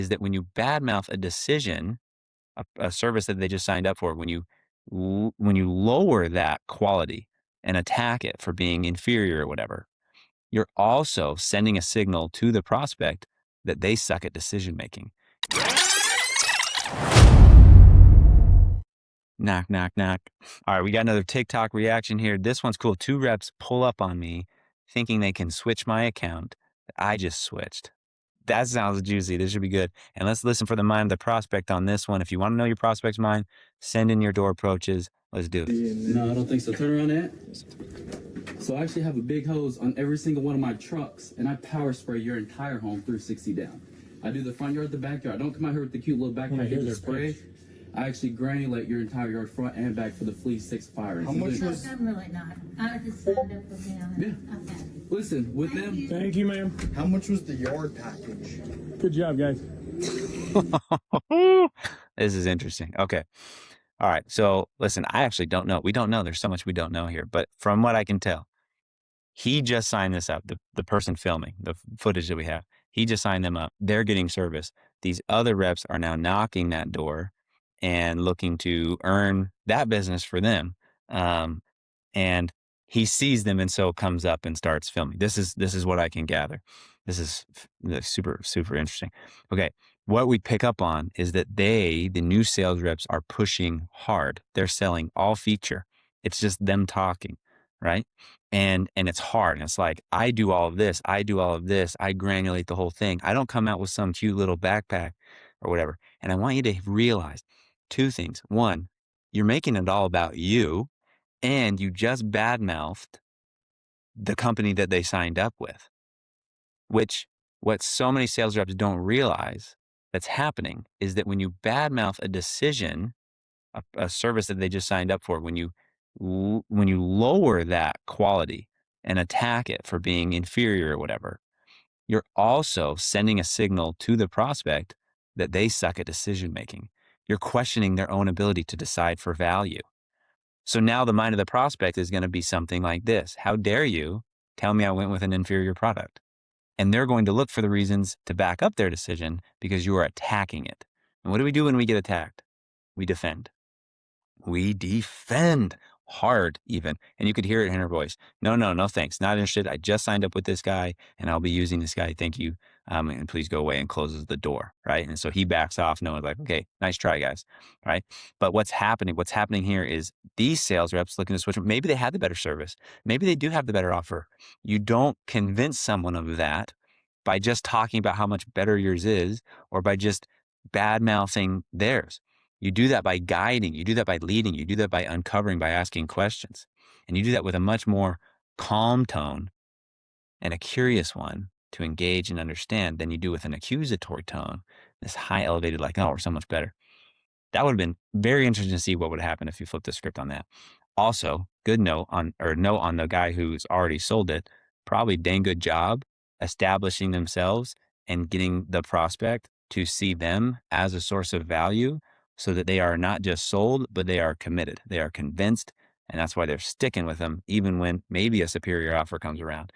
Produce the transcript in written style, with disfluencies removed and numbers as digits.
is that when you badmouth a decision, a service that they just signed up for, when you lower that quality and attack it for being inferior or whatever, you're also sending a signal to the prospect that they suck at decision making. Knock, knock, knock. All right, we got another TikTok reaction here. This one's cool. 2 reps pull up on me thinking they can switch my account that I just switched. That sounds juicy. This should be good. And let's listen for the mind of the prospect on this one. If you want to know your prospect's mind, send in your door approaches. Let's do it. No, I don't think so. Turn around that. So I actually have a big hose on every single one of my trucks, and I power spray your entire home 360 down. I do the front yard, the backyard. I don't come out here with the cute little backpack and just spray. I actually granulate your entire yard front and back for the flea 6 fire. How much was... I'm really not. I just signed up with them. Yeah. Okay. Listen, with them... Thank you, ma'am. How much was the yard package? Good job, guys. This is interesting. Okay. All right. So listen, I actually don't know. We don't know. There's so much we don't know here. But from what I can tell, he just signed this up. The person filming the footage that we have, he just signed them up. They're getting service. These other reps are now knocking that door and looking to earn that business for them. And he sees them and so comes up and starts filming. This is what I can gather. This is super, super interesting. Okay. What we pick up on is that the new sales reps, are pushing hard. They're selling all feature. It's just them talking, right? And it's hard. And it's like, I do all of this. I do all of this. I granulate the whole thing. I don't come out with some cute little backpack or whatever. And I want you to realize 2 things. 1, you're making it all about you, and you just badmouthed the company that they signed up with, which what so many sales reps don't realize that's happening is that when you badmouth a decision, a service that they just signed up for, when you lower that quality and attack it for being inferior or whatever, you're also sending a signal to the prospect that they suck at decision making. You're questioning their own ability to decide for value. So now the mind of the prospect is going to be something like this. How dare you tell me I went with an inferior product? And they're going to look for the reasons to back up their decision because you are attacking it. And what do we do when we get attacked? We defend. We defend hard even. And you could hear it in her voice. No, thanks. Not interested. I just signed up with this guy and I'll be using this guy. Thank you. And please go away, and closes the door. Right. And so he backs off. No one's like, okay, nice try, guys. Right. But what's happening here is these sales reps looking to switch. Maybe they had the better service. Maybe they do have the better offer. You don't convince someone of that by just talking about how much better yours is, or by just bad mouthing theirs. You do that by guiding, you do that by leading, you do that by uncovering, by asking questions. And you do that with a much more calm tone and a curious one to engage and understand than you do with an accusatory tone, this high elevated, like, oh, we're so much better. That would have been very interesting to see what would happen if you flipped the script on that. Also, note on the guy who's already sold it, probably dang good job establishing themselves and getting the prospect to see them as a source of value, so that they are not just sold, but they are committed. They are convinced, and that's why they're sticking with them even when maybe a superior offer comes around.